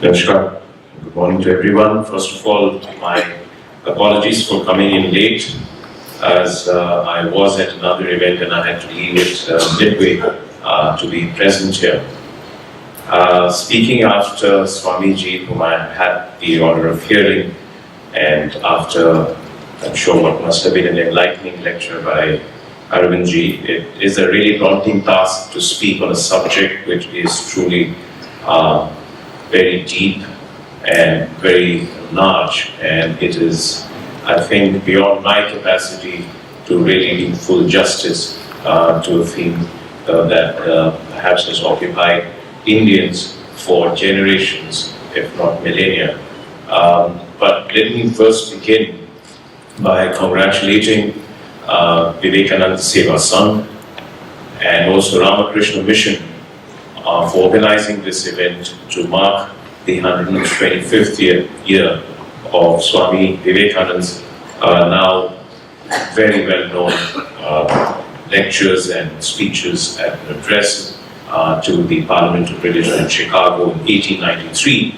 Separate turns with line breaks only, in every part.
Namaskar. Good morning to everyone. First of all, my apologies for coming in late, as I was at another event and I had to leave it midway to be present here. Speaking after Swamiji, whom I had the honor of hearing, and after, I'm sure, what must have been an enlightening lecture by Arvindji, it is a really daunting task to speak on a subject which is truly very deep and very large, and it is, I think, beyond my capacity to really do full justice to a theme that perhaps has occupied Indians for generations, if not millennia. But let me first begin by congratulating Vivekananda Seva Sangh and also Ramakrishna Mission for organizing this event to mark the 125th year of Swami Vivekananda's now very well known lectures and speeches at an address to the Parliament of Religion in Chicago in 1893.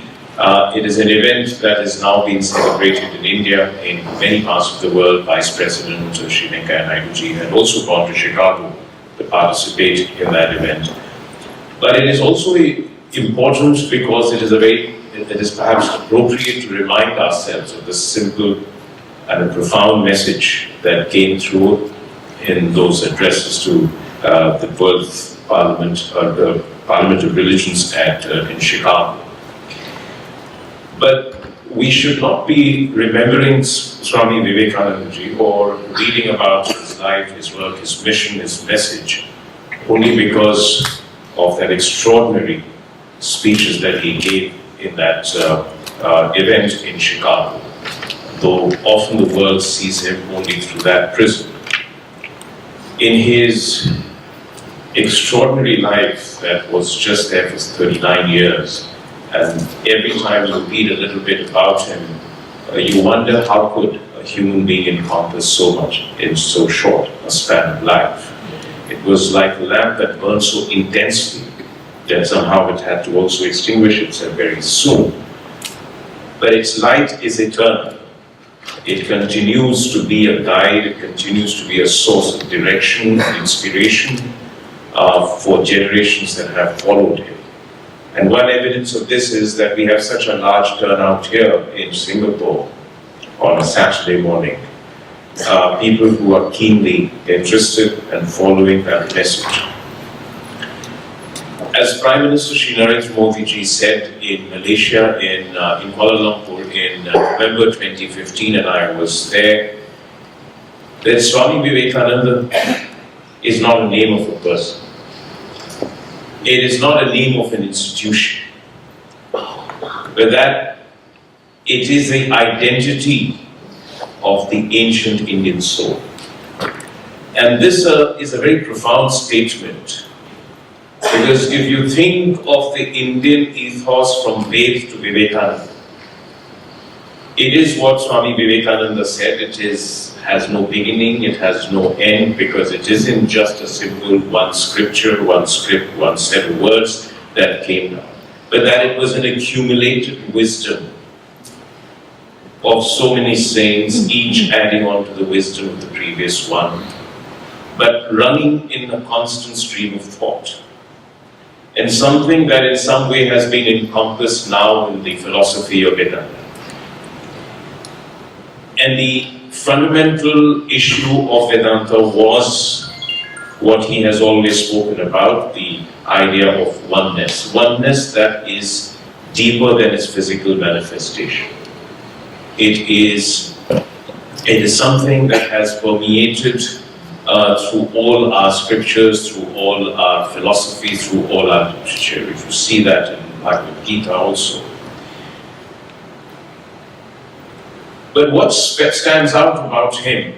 It is an event that is now being celebrated in India, in many parts of the world. Vice President Sri Vivekananda had also gone to Chicago to participate in that event. But it is also important because it is perhaps appropriate to remind ourselves of the simple and a profound message that came through in those addresses to the World Parliament, the Parliament of Religions in Chicago. But we should not be remembering Swami Vivekananda or reading about his life, his work, his mission, his message, only because of that extraordinary speeches that he gave in that event in Chicago, though often the world sees him only through that prism. In his extraordinary life that was just there for 39 years, and every time you read a little bit about him, you wonder how could a human being encompass so much in so short a span of life. It was like a lamp that burned so intensely that somehow it had to also extinguish itself very soon. But its light is eternal. It continues to be a guide, it continues to be a source of direction and inspiration for generations that have followed him. And one evidence of this is that we have such a large turnout here in Singapore on a Saturday morning. People who are keenly interested and following that message. As Prime Minister Shri Narendra Modi ji said in Malaysia, in Kuala Lumpur in November 2015, and I was there, that Swami Vivekananda is not a name of a person. It is not a name of an institution, but that it is the identity of the ancient Indian soul. And this is a very profound statement, because if you think of the Indian ethos from Ved to Vivekananda, it is what Swami Vivekananda said, has no beginning, it has no end, because it isn't just a simple one scripture, one script, one set of words that came down, but that it was an accumulated wisdom of so many saints, each adding on to the wisdom of the previous one, but running in a constant stream of thought. And something that in some way has been encompassed now in the philosophy of Vedanta. And the fundamental issue of Vedanta was what he has always spoken about, the idea of oneness. Oneness that is deeper than its physical manifestation. It is something that has permeated through all our scriptures, through all our philosophy, through all our literature. If you see that in Bhagavad Gita also. But what stands out about him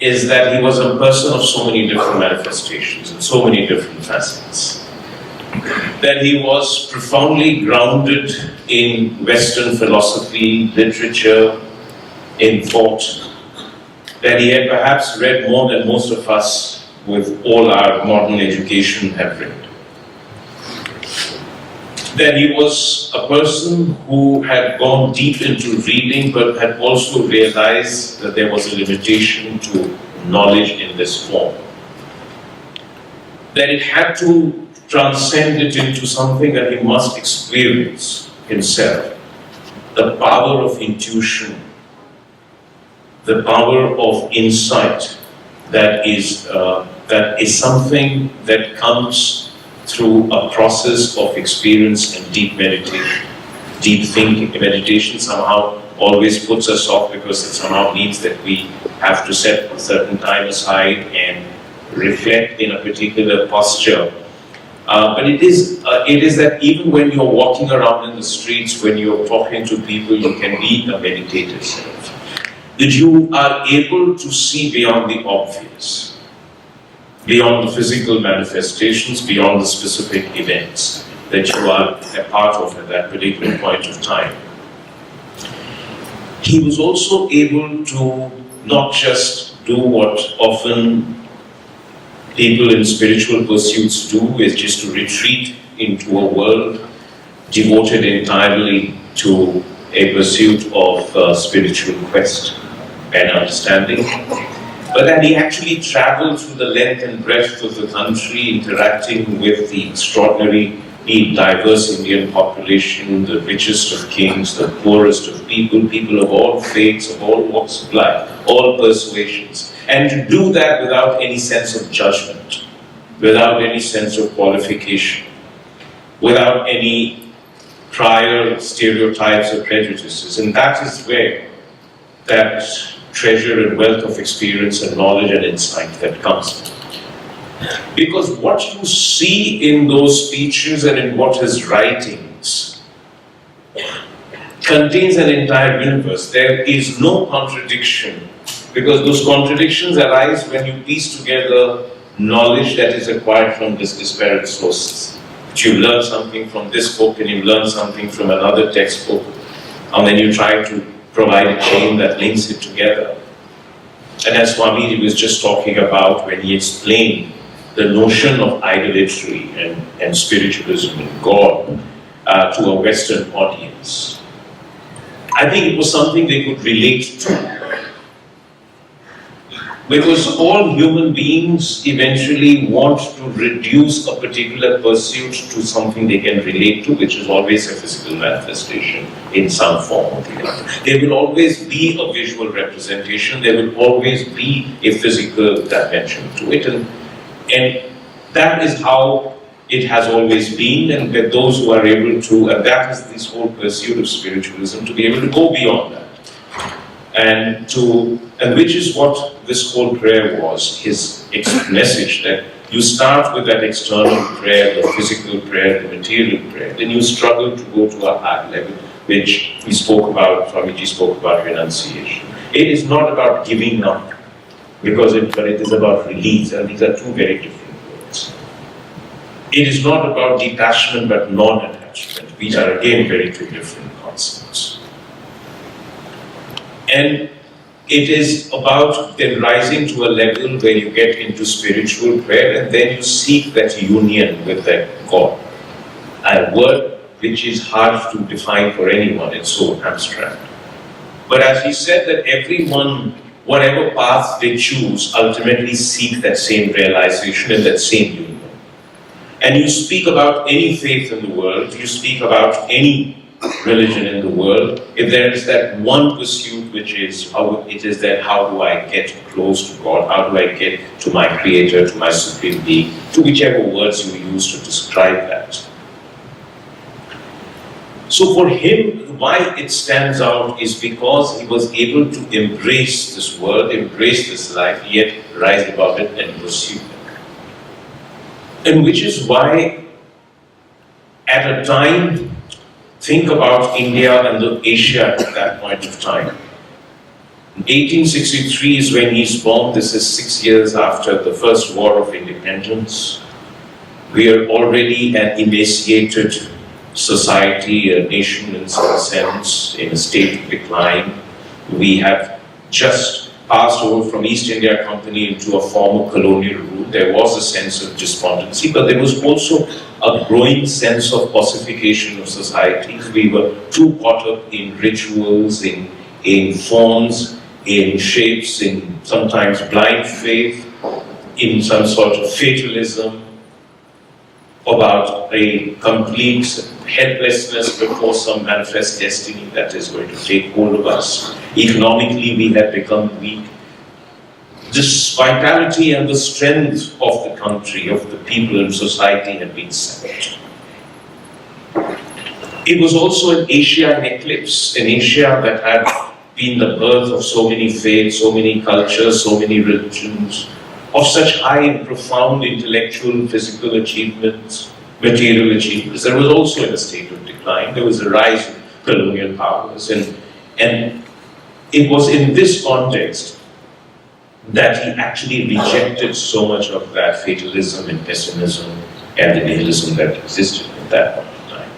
is that he was a person of so many different manifestations and so many different facets. That he was profoundly grounded in Western philosophy, literature, in thought. That he had perhaps read more than most of us with all our modern education have read. that he was a person who had gone deep into reading but had also realized that there was a limitation to knowledge in this form. That it had to transcend it into something that he must experience himself. The power of intuition, the power of insight, that is something that comes through a process of experience and deep meditation. Deep thinking. Meditation somehow always puts us off because it somehow means that we have to set a certain time aside and reflect in a particular posture. But it is that even when you're walking around in the streets, when you're talking to people, you can be a meditative self. That you are able to see beyond the obvious, beyond the physical manifestations, beyond the specific events that you are a part of at that particular point of time. He was also able to not just do what often people in spiritual pursuits do, is just to retreat into a world devoted entirely to a pursuit of spiritual quest and understanding. But that he actually traveled through the length and breadth of the country, interacting with the extraordinarily diverse Indian population, the richest of kings, the poorest of people, people of all faiths, of all walks of life, all persuasions. And to do that without any sense of judgment, without any sense of qualification, without any prior stereotypes or prejudices. And that is where that treasure and wealth of experience and knowledge and insight that comes from. Because what you see in those speeches and in what his writings contains an entire universe. There is no contradiction, because those contradictions arise when you piece together knowledge that is acquired from these disparate sources. You learn something from this book and you learn something from another textbook, and then you try to provide a chain that links it together. And as Swami was just talking about when he explained the notion of idolatry and spiritualism and God to a Western audience, I think it was something they could relate to. Because all human beings eventually want to reduce a particular pursuit to something they can relate to, which is always a physical manifestation in some form or the other. There will always be a visual representation, there will always be a physical dimension to it, and that is how it has always been, and that those who are able to, and that is this whole pursuit of spiritualism, to be able to go beyond that. And which is what this whole prayer was, his message, that you start with that external prayer, the physical prayer, the material prayer, then you struggle to go to a higher level, which we spoke about, Swamiji spoke about renunciation. It is not about giving up, but it is about release, and these are two very different words. It is not about detachment but non-attachment, which are again very two different concepts. And it is about then rising to a level where you get into spiritual prayer and then you seek that union with that God. A word which is hard to define for anyone, it's so abstract. But as he said, that everyone, whatever path they choose, ultimately seek that same realization and that same union. And you speak about any faith in the world, you speak about any religion in the world, if there is that one pursuit which is how do I get close to God, how do I get to my Creator, to my Supreme Being, to whichever words you use to describe that. So for him, why it stands out is because he was able to embrace this world, embrace this life, yet rise above it and pursue it. And which is why at a time, think about India and Asia at that point of time. 1863 is when he's born. This is 6 years after the first war of independence. We are already an emaciated society, a nation in some sense, in a state of decline. We have just passed over from East India Company into a former colonial rule, there was a sense of despondency, but there was also a growing sense of ossification of society. We were too caught up in rituals, in forms, in shapes, in sometimes blind faith, in some sort of fatalism, about a complete helplessness before some manifest destiny that is going to take hold of us. Economically, we had become weak. This vitality and the strength of the country, of the people and society had been sapped. It was also an Asia in eclipse, an Asia that had been the birth of so many faiths, so many cultures, so many religions, of such high and profound intellectual, physical achievements, material achievements. There was also in a state of decline. There was a rise in colonial powers, and it was in this context that he actually rejected so much of that fatalism and pessimism and the nihilism that existed at that point in time.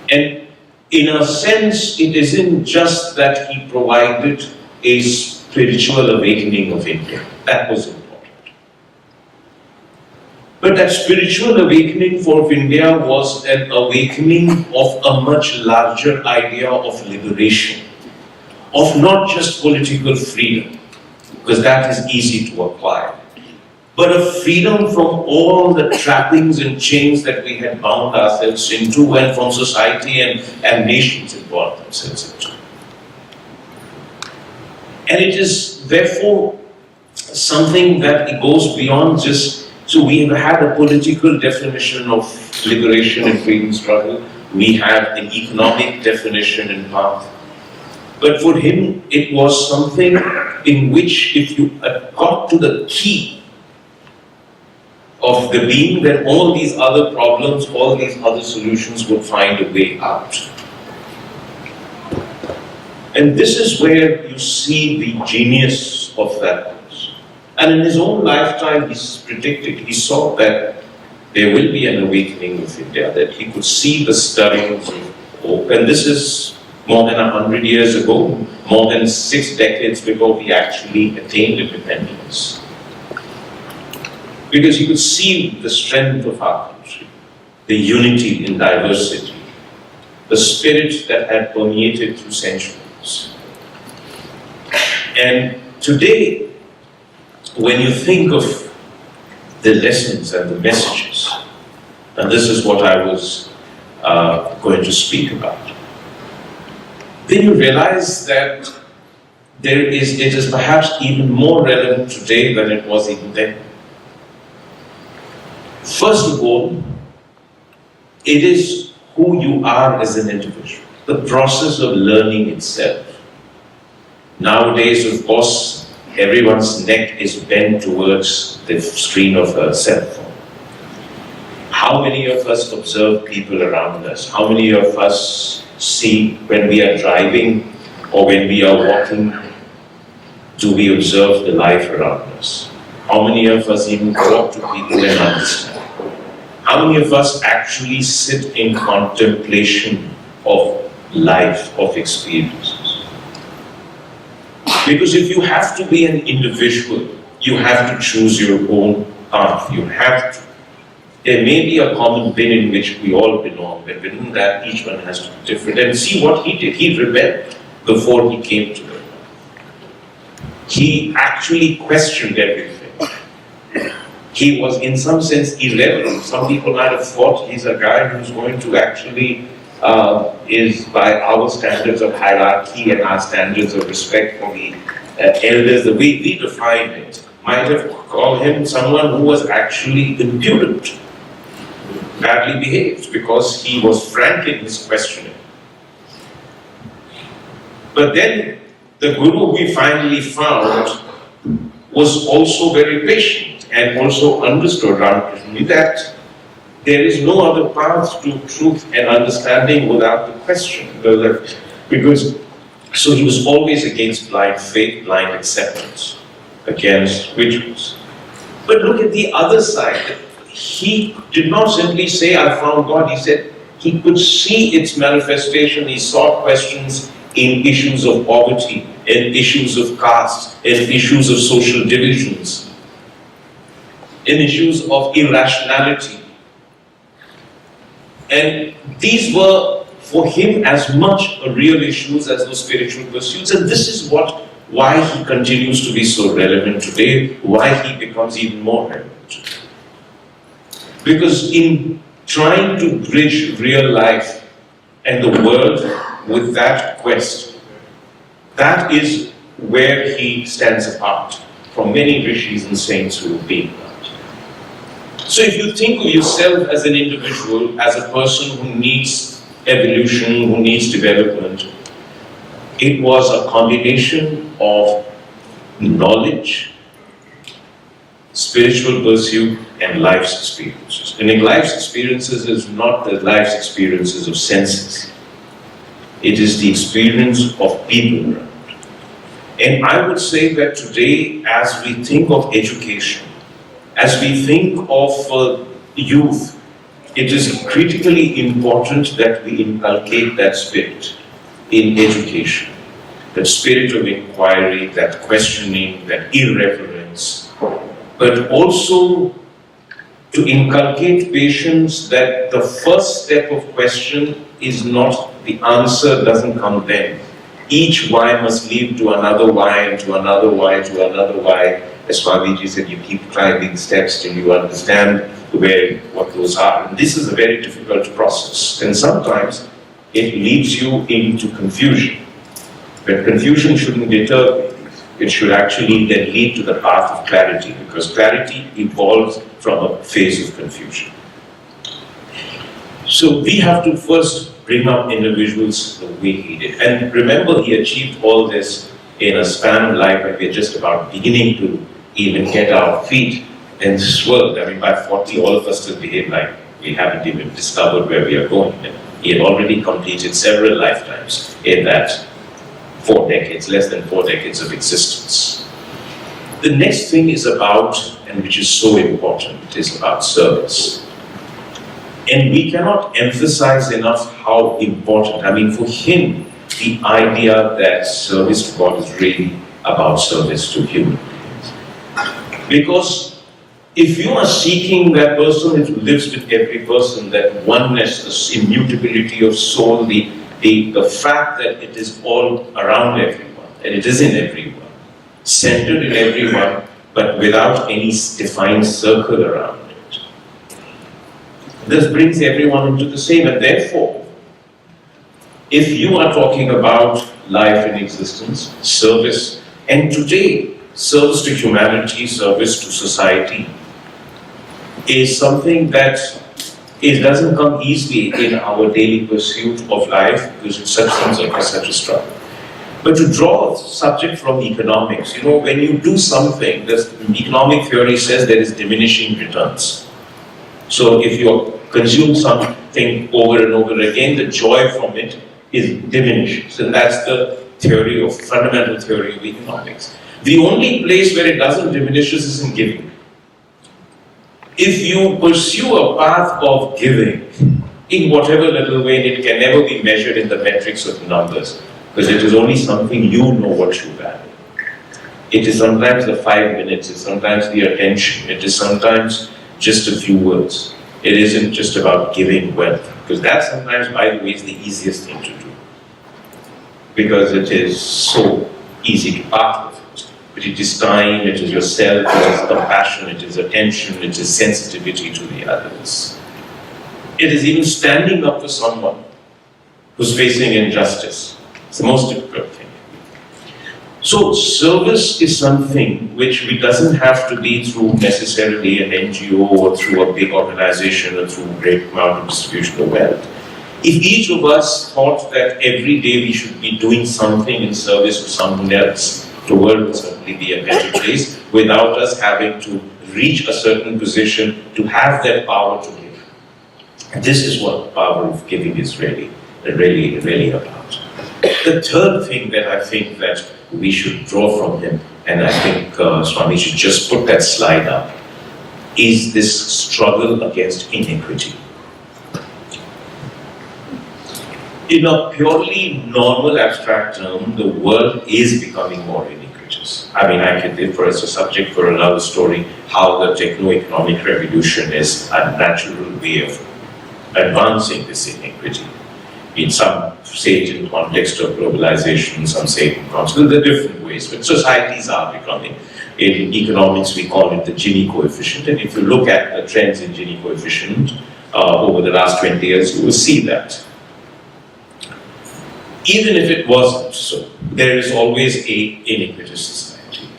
And in a sense, it isn't just that he provided a spiritual awakening of India. That was important. But that spiritual awakening for India was an awakening of a much larger idea of liberation, of not just political freedom, because that is easy to acquire, but a freedom from all the trappings and chains that we had bound ourselves into and from society and nations involved themselves into. And it is therefore something that it goes beyond just, so we have had a political definition of liberation and freedom struggle, we have an economic definition and path. But for him, it was something in which if you got to the key of the being, then all these other problems, all these other solutions would find a way out. And this is where you see the genius of that person. And in his own lifetime, he's predicted, he saw that there will be an awakening of India, that he could see the stirrings of hope. And this is more than 100 years ago, more than 6 decades before we actually attained independence. Because he could see the strength of our country, the unity in diversity, the spirit that had permeated through centuries. And today, when you think of the lessons and the messages, and this is what I was going to speak about, then you realize that it is perhaps even more relevant today than it was even then. First of all, it is who you are as an individual, the process of learning itself. Nowadays, of course, everyone's neck is bent towards the screen of a cell phone. How many of us observe people around us? How many of us see when we are driving or when we are walking, do we observe the life around us? How many of us even talk to people and understand? How many of us actually sit in contemplation of life, of experiences? Because if you have to be an individual, you have to choose your own path. You have to. There may be a common bin in which we all belong, but within that each one has to be different. And see what he did. He rebelled before he came to it. He actually questioned everything. He was in some sense irreverent. Some people might have thought he's a guy who's going to actually, is by our standards of hierarchy and our standards of respect for the elders, the way we define it, might have called him someone who was actually impudent, badly behaved, because he was frank in his questioning. But then the Guru we finally found was also very patient and also understood that there is no other path to truth and understanding without the question. Because, so he was always against blind faith, blind acceptance, against rituals. But look at the other side. He did not simply say, I found God. He said he could see its manifestation. He saw questions in issues of poverty, in issues of caste, in issues of social divisions, in issues of irrationality. And these were, for him, as much real issues as those spiritual pursuits. And this is why he continues to be so relevant today, why he becomes even more relevant. Because in trying to bridge real life and the world with that quest, that is where he stands apart from many rishis and saints who have been. So if you think of yourself as an individual, as a person who needs evolution, who needs development, it was a combination of knowledge, spiritual pursuit, and life's experiences. And in life's experiences is not the life's experiences of senses. It is the experience of people around. And I would say that today, as we think of education, as we think of youth, it is critically important that we inculcate that spirit in education. That spirit of inquiry, that questioning, that irreverence, but also to inculcate patience that the first step of question is not the answer, doesn't come then. Each why must lead to another why, and to another why, to another why. As Swamiji said, you keep climbing steps till you understand what those are. And this is a very difficult process. And sometimes it leads you into confusion. But confusion shouldn't deter you. It should actually then lead to the path of clarity, because clarity evolves from a phase of confusion. So we have to first bring up individuals the way he did. And remember, he achieved all this in a span of life when we're just about beginning to even get our feet in this world. I mean, by 40, all of us still behave like we haven't even discovered where we are going. And he had already completed several lifetimes in that 4 decades, less than 4 decades of existence. The next thing is about, and which is so important, is about service. And we cannot emphasize enough how important, I mean, for him, the idea that service to God is really about service to human beings. Because if you are seeking that person who lives with every person, that oneness, this immutability of soul, the fact that it is all around everyone, and it is in everyone, centered in everyone, but without any defined circle around it. This brings everyone into the same, and therefore, if you are talking about life and existence, service, and today, service to humanity, service to society, is something that it doesn't come easily in our daily pursuit of life, because it seems like such a struggle. But to draw a subject from economics, when you do something, the economic theory says there is diminishing returns. So if you consume something over and over again, the joy from it is diminishes. And that's the fundamental theory of economics. The only place where it doesn't diminish is in giving. If you pursue a path of giving, in whatever little way, it can never be measured in the metrics of numbers, because it is only something you know what you value. It is sometimes the 5 minutes, it's sometimes the attention, it is sometimes just a few words. It isn't just about giving wealth, because that sometimes, by the way, is the easiest thing to do, because it is so easy to part with it. But it is time, it is yourself, it is compassion, it is attention, it is sensitivity to the others. It is even standing up for someone who's facing injustice. It's the most difficult thing. So service is something which doesn't have to be through necessarily an NGO or through a big organization or through a great amount of distribution of wealth. If each of us thought that every day we should be doing something in service to someone else, the world would certainly be a better place without us having to reach a certain position to have that power to give. And this is what the power of giving is really about. The third thing that I think that we should draw from him, and I think Swami should just put that slide up, is this struggle against inequity. in a purely normal abstract term, the world is becoming more iniquitous. I mean, I could, for as a subject for another story, how the techno-economic revolution is a natural way of advancing this iniquity. In some say it in context of globalization, some say it in context, there are different ways, but societies are becoming. In economics, we call it the Gini coefficient, and if you look at the trends in Gini coefficient over the last 20 years, you will see that. Even if it wasn't so, there is always a iniquitous society.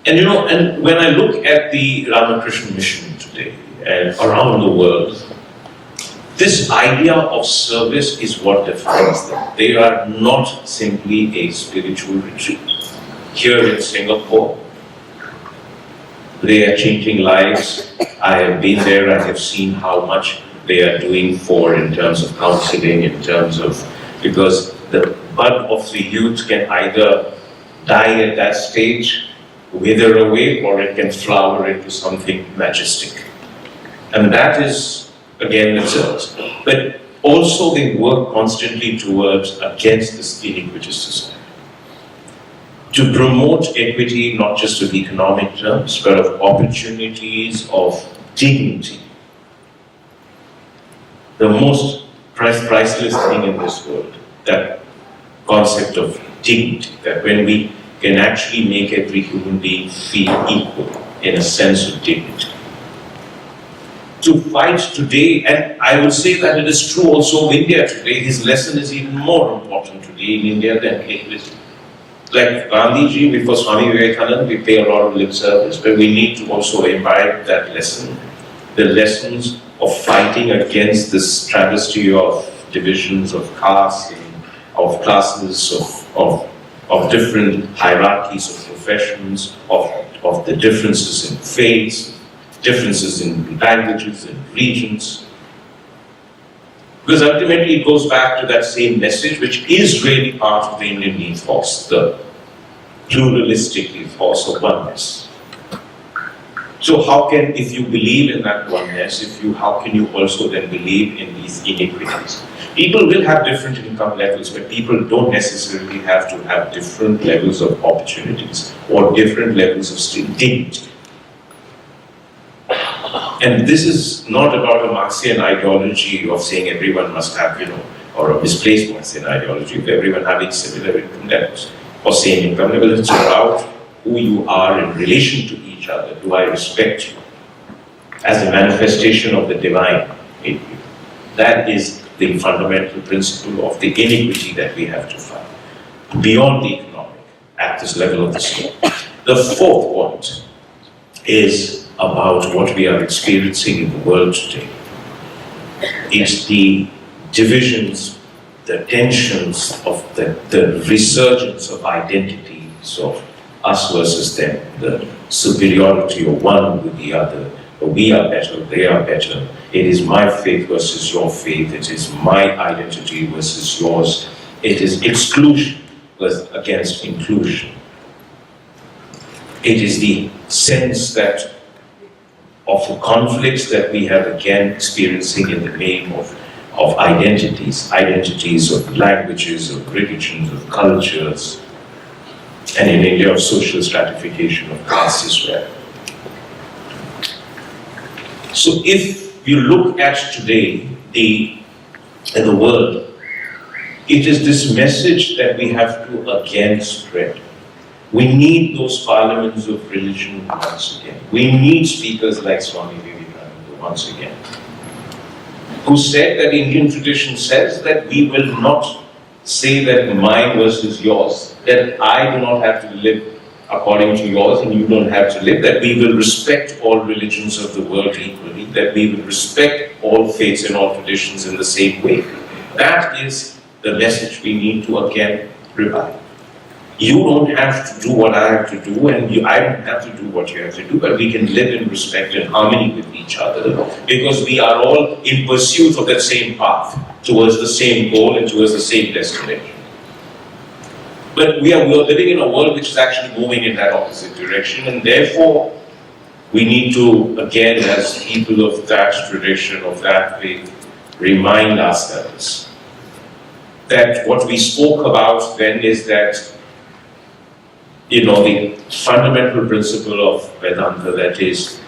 And you know, and when I look at the Ramakrishna mission today and around the world, this idea of service is what defines them. They are not simply a spiritual retreat. Here in Singapore, they are changing lives. I have been there, I have seen how much they are doing in terms of counseling, in terms of, because the bud of the youth can either die at that stage, wither away, or it can flower into something majestic. And that is, again, the church. But also they work constantly towards against this iniquitous society. To promote equity, not just of economic terms, but of opportunities, of dignity. The most priceless thing in this world, that concept of dignity, that when we can actually make every human being feel equal in a sense of dignity. To fight today, and I will say that it is true also of India today, his lesson is even more important today in India than it was. Like Gandhiji, before Swami Vivekananda, we pay a lot of lip service, but we need to also imbibe that lesson, the lessons of fighting against this travesty of divisions, of castes, of classes, of different hierarchies of professions, of the differences in faiths, differences in languages and regions. Because ultimately it goes back to that same message, which is really part of the Indian ethos, the pluralistic ethos of oneness. So how can, if you believe in that oneness, how can you also then believe in these inequities? People will have different income levels, but people don't necessarily have to have different levels of opportunities or different levels of dignity. And this is not about a Marxian ideology of saying everyone must have, or a misplaced Marxian ideology of everyone having similar income levels or same income level. It's about who you are in relation to each other. Do I respect you as a manifestation of the divine in you? That is the fundamental principle of the inequity that we have to fight beyond the economic at this level of the scale. The fourth point is about what we are experiencing in the world today. It's the divisions, the tensions of the resurgence of identities of us versus them, the superiority of one with the other. We are better, they are better. It is my faith versus your faith. It is my identity versus yours. It is exclusion against inclusion. It is the sense that of the conflicts that we have again experiencing in the name of identities of languages, of religions, of cultures, and in India of social stratification of caste as well. So if you look at today in the world, it is this message that we have to again spread. We need those parliaments of religion once again. We need speakers like Swami Vivekananda once again, who said that Indian tradition says that we will not say that mine versus yours, that I do not have to live according to yours and you don't have to live, that we will respect all religions of the world equally, that we will respect all faiths and all traditions in the same way. That is the message we need to again revive. You don't have to do what I have to do, and I don't have to do what you have to do, but we can live in respect and harmony with each other because we are all in pursuit of that same path, towards the same goal and towards the same destination. But we are living in a world which is actually moving in that opposite direction, and therefore we need to, again, as people of that tradition, of that faith, remind ourselves that what we spoke about then is that, the fundamental principle of Vedanta, that is,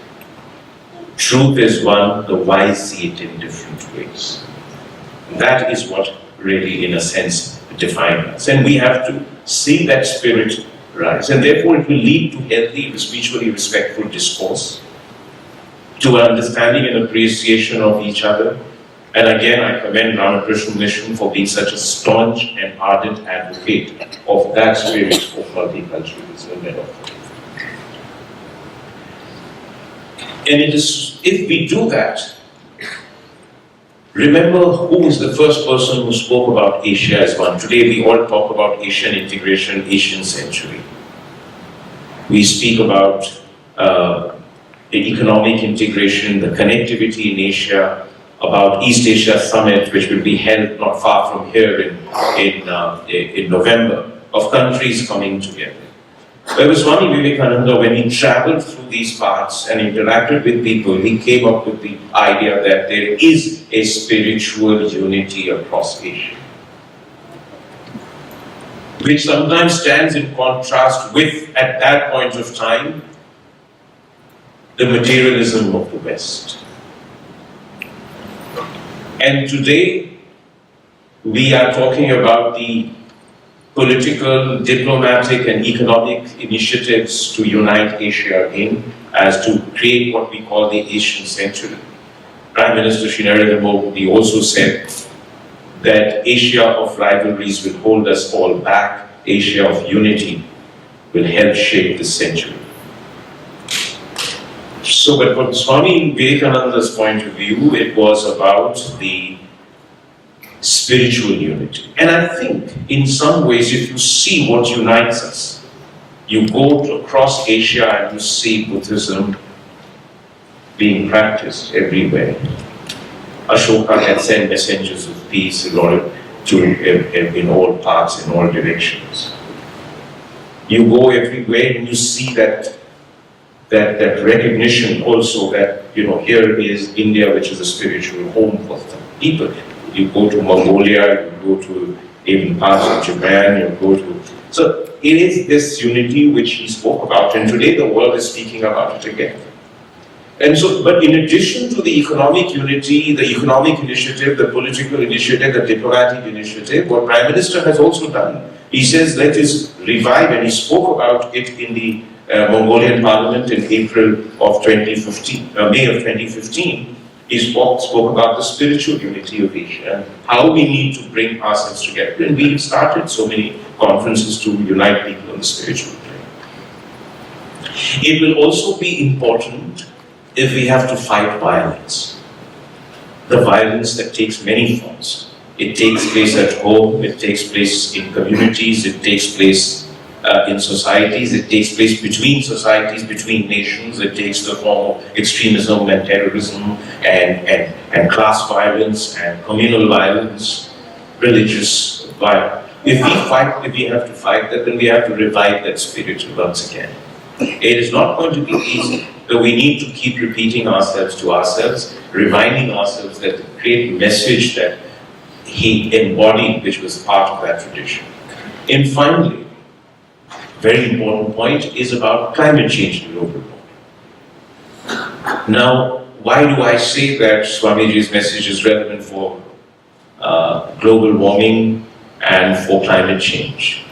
truth is one, the wise see it in different ways. That is what really, in a sense, defines us. And we have to see that spirit rise. And therefore, it will lead to healthy, mutually respectful discourse, to an understanding and appreciation of each other. And again, I commend Ramakrishna Mission for being such a staunch and ardent advocate of that spirit of multiculturalism and of. And it is, if we do that, remember who is the first person who spoke about Asia as one. Today we all talk about Asian integration, Asian century. We speak about the economic integration, the connectivity in Asia, about East Asia Summit, which will be held not far from here in November, of countries coming together. Where Swami Vivekananda, when he traveled through these parts and interacted with people, he came up with the idea that there is a spiritual unity across Asia, which sometimes stands in contrast with, at that point of time, the materialism of the West. And today, we are talking about the political, diplomatic and economic initiatives to unite Asia again, as to create what we call the Asian century. Prime Minister Shri Narendra Modi also said that Asia of rivalries will hold us all back, Asia of unity will help shape this century. So, but from Swami Vivekananda's point of view, it was about the spiritual unity. And I think, in some ways, if you see what unites us, you go across Asia and you see Buddhism being practiced everywhere. Ashoka had sent messengers of peace in all parts, in all directions. You go everywhere and you see that recognition also that, here is India, which is a spiritual home for people. You go to Mongolia, you go to even parts of Japan, you go to... So it is this unity which he spoke about, and today the world is speaking about it again. And so, but in addition to the economic unity, the economic initiative, the political initiative, the diplomatic initiative, what Prime Minister has also done, he says, let us revive, and he spoke about it in the Mongolian Parliament in April of 2015, May of 2015. He spoke about the spiritual unity of Asia and how we need to bring ourselves together. And we started so many conferences to unite people on the spiritual plane. It will also be important if we have to fight violence. The violence that takes many forms. It takes place at home, it takes place in communities, it takes place in societies, it takes place between societies, between nations, it takes the form of extremism and terrorism and class violence and communal violence, religious violence. If we have to fight that, then we have to revive that spirit once again. It is not going to be easy, but we need to keep repeating ourselves to ourselves, reminding ourselves that the great message that he embodied, which was part of that tradition. And finally, very important point is about climate change and global warming. Now, why do I say that Swamiji's message is relevant for global warming and for climate change?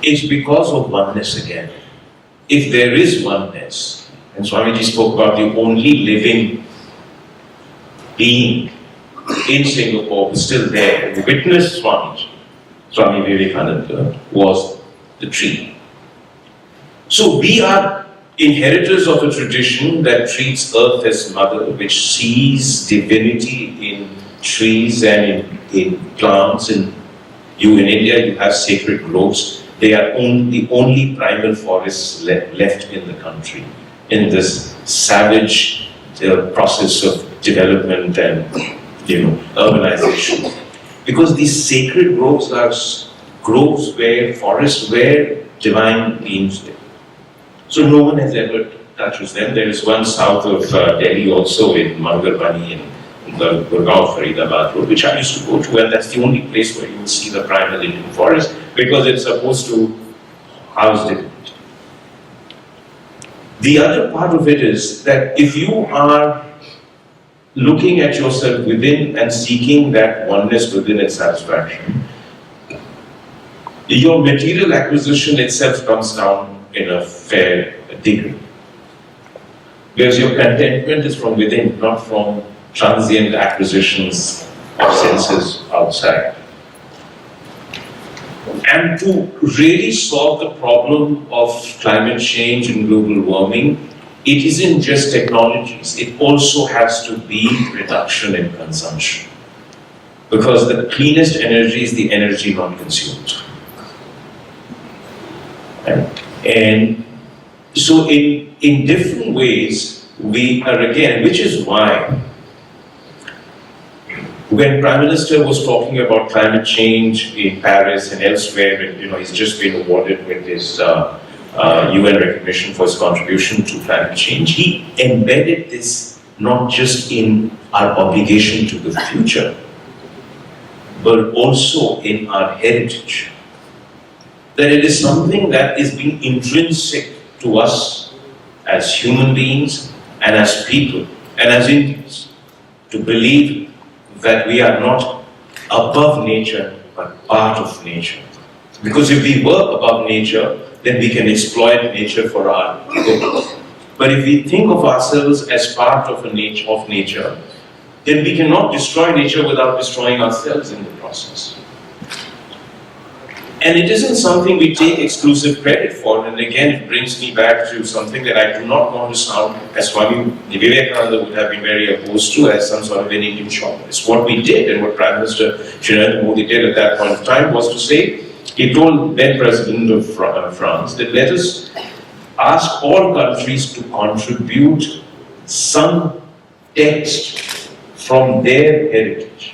It's because of oneness again. If there is oneness, and Swamiji spoke about the only living being in Singapore who's still there, and witnessed Swamiji, Swami Vivekananda, was the tree. So we are inheritors of a tradition that treats earth as mother, which sees divinity in trees and in plants. In India, you have sacred groves. They are the only primal forests left in the country, in this savage process of development and urbanization. Because these sacred groves are groves forests where divine beings live. So no one has ever touches them. There is one south of Delhi also in Mangarbani in the Gurgaon Faridabad road, which I used to go to, and that's the only place where you will see the primal Indian forest because it's supposed to house divinity. The other part of it is that if you are looking at yourself within and seeking that oneness within its satisfaction, your material acquisition itself comes down in a fair degree. Because your contentment is from within, not from transient acquisitions of senses outside. And to really solve the problem of climate change and global warming, it isn't just technologies, it also has to be reduction in consumption. Because the cleanest energy is the energy not consumed. And so in different ways, we are again, which is why when Prime Minister was talking about climate change in Paris and elsewhere, and he's just been awarded with his UN recognition for his contribution to climate change, he embedded this not just in our obligation to the future, but also in our heritage. That it is something that is being intrinsic to us as human beings and as people and as Indians, to believe that we are not above nature but part of nature. Because if we were above nature, then we can exploit nature for our good. But if we think of ourselves as part of nature, then we cannot destroy nature without destroying ourselves in the process. And it isn't something we take exclusive credit for, and again it brings me back to something that I do not want to sound, as Swami Vivekananda would have been very opposed to, as some sort of an Indian chauvinist. What we did, and what Prime Minister Narendra Modi did at that point of time, was to say, he told then President of France that let us ask all countries to contribute some text from their heritage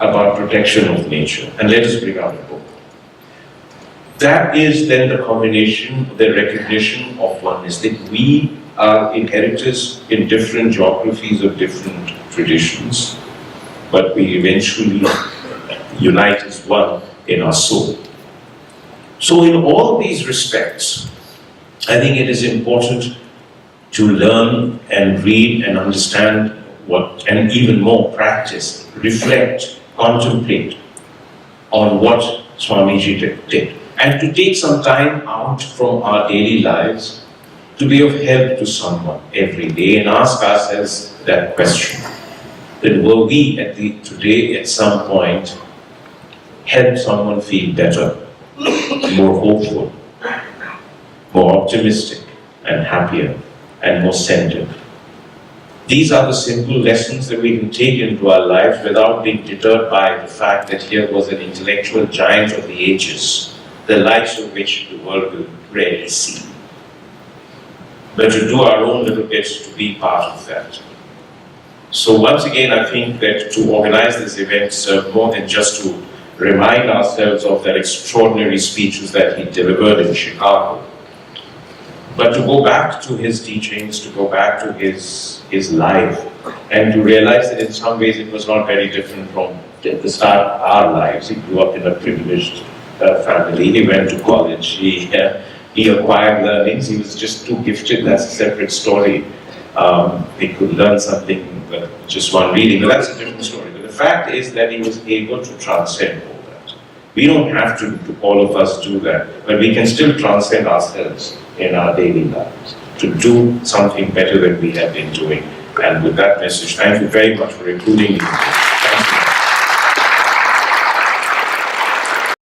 about protection of nature, and let us bring out a book. That is then the combination, the recognition of oneness, that we are inheritors in different geographies of different traditions, but we eventually unite as one in our soul. So in all these respects, I think it is important to learn and read and understand and even more practice, reflect, contemplate on what Swamiji did, and to take some time out from our daily lives to be of help to someone every day and ask ourselves that question, that were we today at some point help someone feel better, more hopeful, more optimistic and happier and more centered. These are the simple lessons that we can take into our lives without being deterred by the fact that here was an intellectual giant of the ages, the likes of which the world will rarely see. But to do our own little bit to be part of that. So once again, I think that to organize this event served more than just to remind ourselves of that extraordinary speeches that he delivered in Chicago, but to go back to his teachings, to go back to his life, and to realize that in some ways it was not very different from the start of our lives. He grew up in a privileged family, he went to college, he acquired learnings, he was just too gifted, that's a separate story. He could learn something with just one reading, but that's a different story. But the fact is that he was able to transcend all that. We don't have to all of us do that, but we can still transcend ourselves in our daily lives to do something better than we have been doing. And with that message, thank you very much for including me.